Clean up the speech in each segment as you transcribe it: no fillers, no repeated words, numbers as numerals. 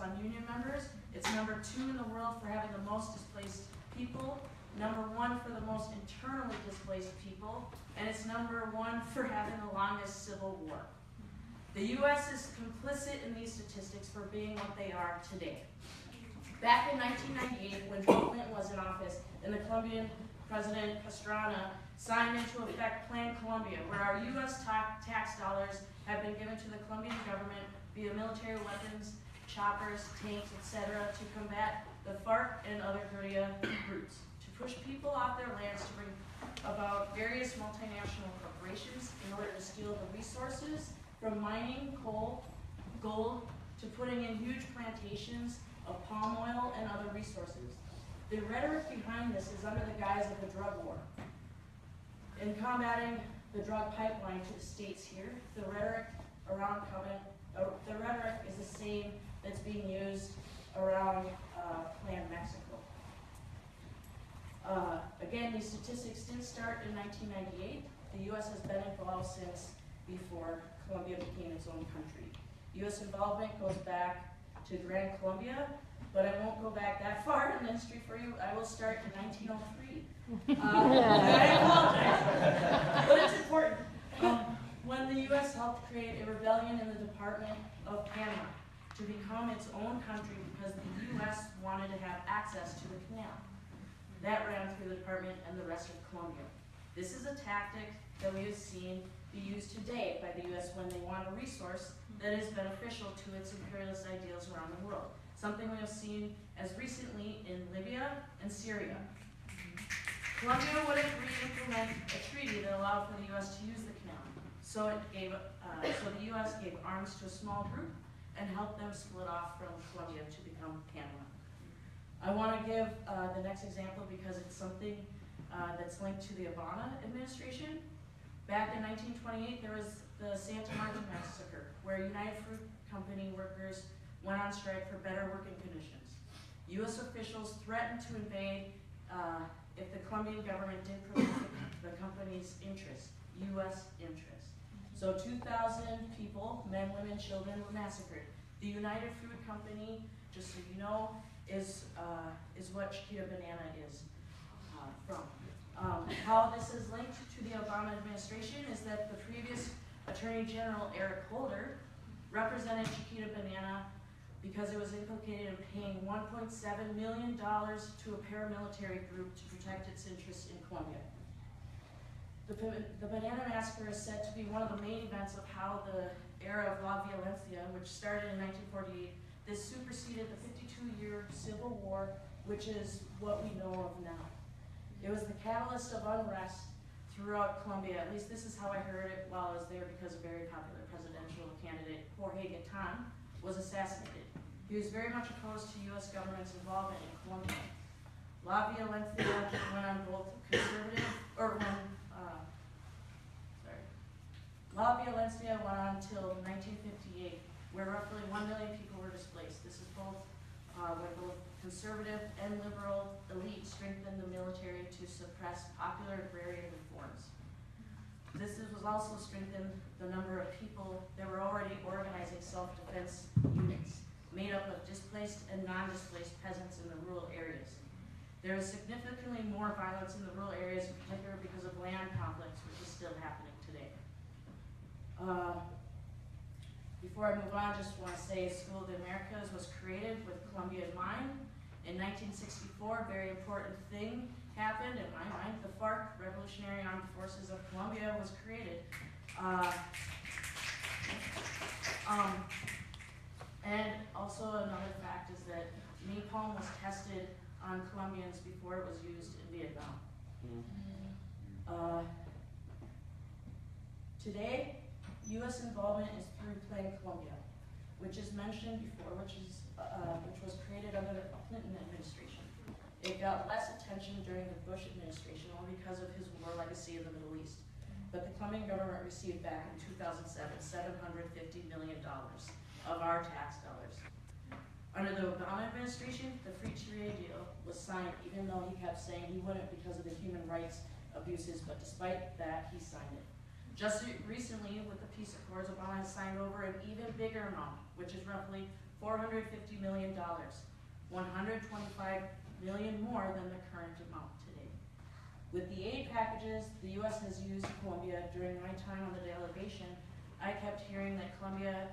on union members. It's number 2 in the world for having the most displaced people, number 1 for the most internally displaced people, and it's number 1 for having the longest civil war. The U.S. is complicit in these statistics for being what they are today. Back in 1998, when Bill Clinton was in office, and the Colombian President Pastrana signed into effect Plan Colombia, where our U.S. tax dollars have been given to the Colombian government via military weapons, choppers, tanks, etc., to combat the FARC and other guerrilla groups, to push people off their lands, to bring about various multinational corporations in order to steal the resources from mining, coal, gold, to putting in huge plantations of palm oil and other resources. The rhetoric behind this is under the guise of a drug war. In combating the drug pipeline to the states here, the rhetoric is the same that's being used around Plan Mexico. Again, these statistics didn't start in 1998. The U.S. has been involved since before Colombia became its own country. U.S. involvement goes back to Gran Colombia, but I won't go back that far in history for you. I will start in 1903. I apologize, but it's important. When the U.S. helped create a rebellion in the Department of Panama to become its own country because the U.S. wanted to have access to the canal. That ran through the department and the rest of Colombia. This is a tactic that we have seen be used today by the U.S. when they want a resource that is beneficial to its imperialist ideals around the world. Something we have seen as recently in Libya and Syria. Colombia would agree to implement a treaty that allowed for the U.S. to use the canal. So the U.S. gave arms to a small group and helped them split off from Colombia to become Panama. I want to give the next example because it's something that's linked to the Habana administration. Back in 1928, there was the Santa Marta massacre, where United Fruit Company workers went on strike for better working conditions. U.S. officials threatened to invade if the Colombian government didn't protect the company's interests, U.S. interests. So 2,000 people, men, women, children, were massacred. The United Fruit Company, just so you know, is what Chiquita Banana is from. How this is linked to the Obama administration is that the previous Attorney General, Eric Holder, represented Chiquita Banana because it was implicated in paying $1.7 million to a paramilitary group to protect its interests in Colombia. The Banana Massacre is said to be one of the main events of how the era of La Violencia, which started in 1948, this superseded the 52-year Civil War, which is what we know of now. It was the catalyst of unrest throughout Colombia. At least this is how I heard it while I was there, because a very popular presidential candidate, Jorge Gaitán, was assassinated. He was very much opposed to U.S. government's involvement in Colombia. La Violencia went on both conservative, La Violencia went on until 1958, where roughly 1 million people were displaced. This is both when both conservative and liberal elites strengthened the military to suppress popular agrarian reforms. This was also strengthened the number of people that were already organizing self-defense units, made up of displaced and non-displaced peasants in the rural areas. There is significantly more violence in the rural areas, in particular because of land conflicts, which is still happening today. Before I move on, I just want to say School of the Americas was created with Colombia in mind. In 1964, a very important thing happened in my mind. The FARC, Revolutionary Armed Forces of Colombia, was created. And also another fact is that napalm was tested on Colombians before it was used in Vietnam. Today, U.S. involvement is through Plan Colombia, which is mentioned before, which was created under the Clinton administration. It got less attention during the Bush administration, only because of his war legacy in the Middle East. But the Colombian government received back in 2007 $750 million of our tax dollars. Under the Obama administration, the free trade deal was signed, even though he kept saying he wouldn't because of the human rights abuses, but despite that, he signed it. Just recently, with the peace accords, Obama has signed over an even bigger amount, which is roughly $450 million, 125 million more than the current amount today. With the aid packages the U.S. has used Colombia during my time on the delegation, I kept hearing that Colombia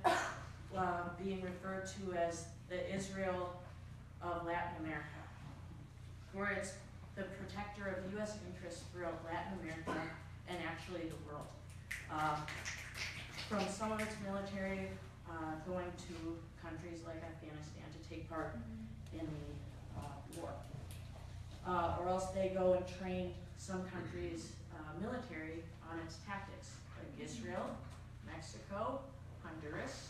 being referred to as the Israel of Latin America, where it's the protector of U.S. interests throughout Latin America and actually the world. From some of its military going to countries like Afghanistan to take part in the war. Or else they go and train some countries' military on its tactics, like Israel, Mexico, Honduras.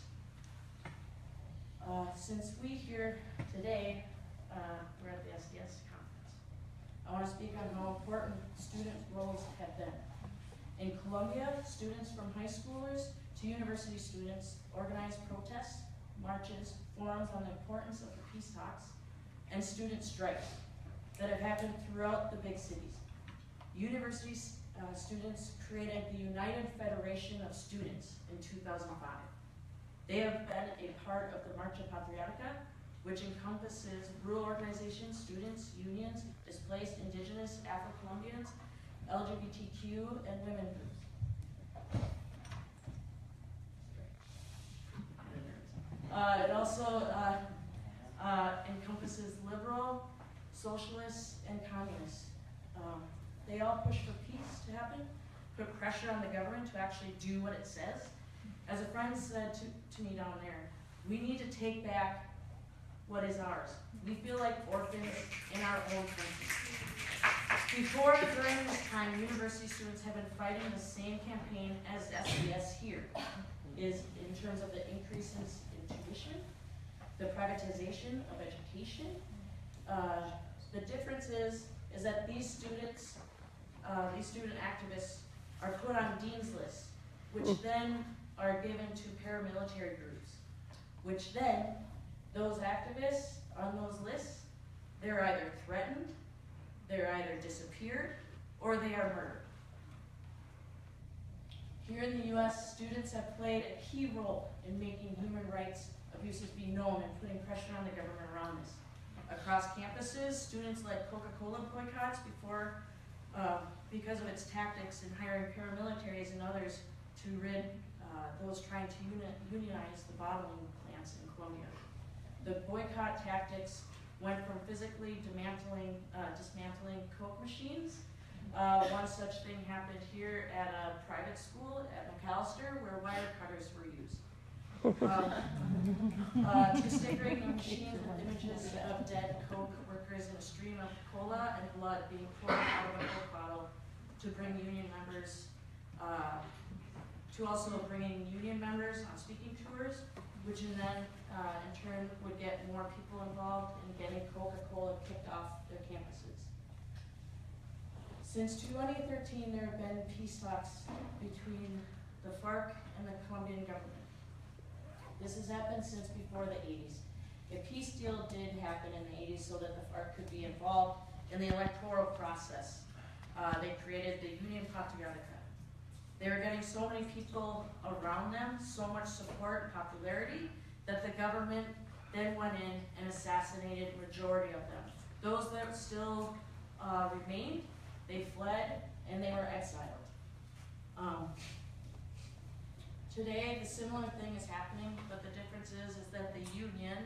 Since we here today, we're at the SDS conference, I want to speak on how important student roles have been. In Colombia, students from high schoolers to university students organize protests, marches, forums on the importance of the peace talks, and student strikes that have happened throughout the big cities. University students created the United Federation of Students in 2005. They have been a part of the Marcha Patriótica, which encompasses rural organizations, students, unions, displaced, indigenous, Afro-Colombians, LGBTQ, and women groups. It also encompasses liberal, socialists, and communists. They all push for peace to happen, put pressure on the government to actually do what it says. As a friend said to me down there, we need to take back what is ours. We feel like orphans in our own country. Before and during this time, university students have been fighting the same campaign as SDS here, is in terms of the increases in tuition, the privatization of education. The difference is that these students, these student activists are put on dean's lists, which then are given to paramilitary groups, which then those activists on those lists, they're either threatened, they're either disappeared, or they are murdered. Here in the US, students have played a key role in making human rights abuses be known and putting pressure on the government around this. Across campuses, students led Coca-Cola boycotts because of its tactics in hiring paramilitaries and others to rid those trying to unionize the bottling plants in Colombia. The boycott tactics went from physically dismantling Coke machines. One such thing happened here at a private school at McAllister where wire cutters were used. To stickering the machines with images of dead Coke workers in a stream of cola and blood being poured out of a Coke bottle to bring union members, to also bringing union members on speaking tours, which then in turn would get more people involved in getting Coca-Cola kicked off their campuses. Since 2013, there have been peace talks between the FARC and the Colombian government. This has happened since before the 80s. A peace deal did happen in the 80s so that the FARC could be involved in the electoral process. They created the Union Patriótica. They were getting so many people around them, so much support and popularity, that the government then went in and assassinated majority of them. Those that still remained, they fled and they were exiled. Today, the similar thing is happening, but the difference is that the UN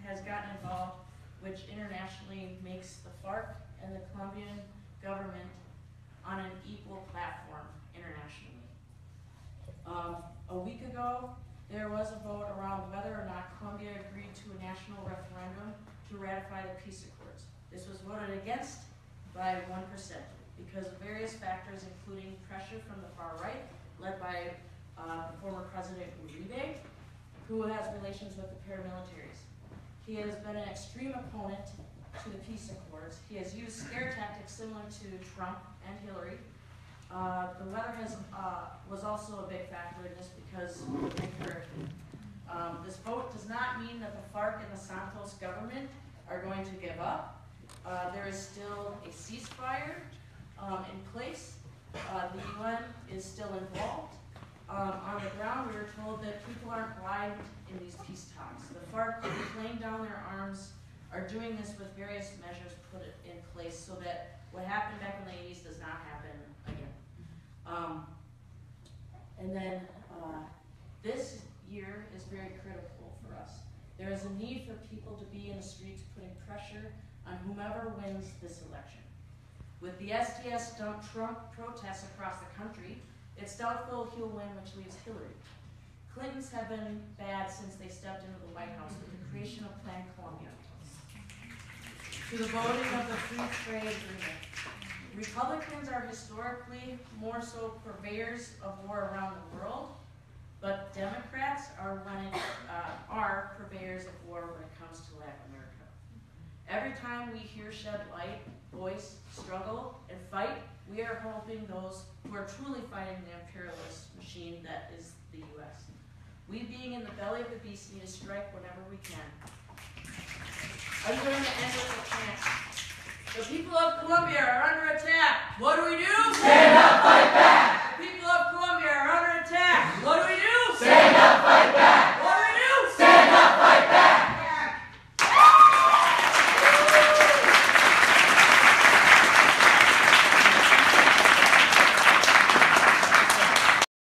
has gotten involved, which internationally makes the FARC and the Colombian government on an equal platform internationally. A week ago, there was a vote around whether or not Colombia agreed to a national referendum to ratify the peace accords. This was voted against by 1% because of various factors, including pressure from the far right, led by former President Uribe, who has relations with the paramilitaries. He has been an extreme opponent to the peace accords. He has used scare tactics similar to Trump and Hillary. The weather was also a big factor in this because of the big hurricane. This vote does not mean that the FARC and the Santos government are going to give up. There is still a ceasefire in place. The UN is still involved. on the ground, we were told that people aren't blind in these peace talks. The FARC, laying down their arms, are doing this with various measures put in place so that what happened back in the 80s does not happen again. And then this year is very critical for us. There is a need for people to be in the streets putting pressure on whomever wins this election. With the SDS dump Trump protests across the country, it's doubtful he'll win, which leaves Hillary. Clintons have been bad since they stepped into the White House with the creation of Planned Colombia, to the voting of the Free Trade Agreement. Republicans are historically more so purveyors of war around the world, but Democrats are purveyors of war when it comes to Latin America. Every time we hear shed light, voice, struggle, and fight, we are helping those who are truly fighting the imperialist machine that is the U.S. We, being in the belly of the beast, need to strike whenever we can. I'm going to end with a chant. The people of Colombia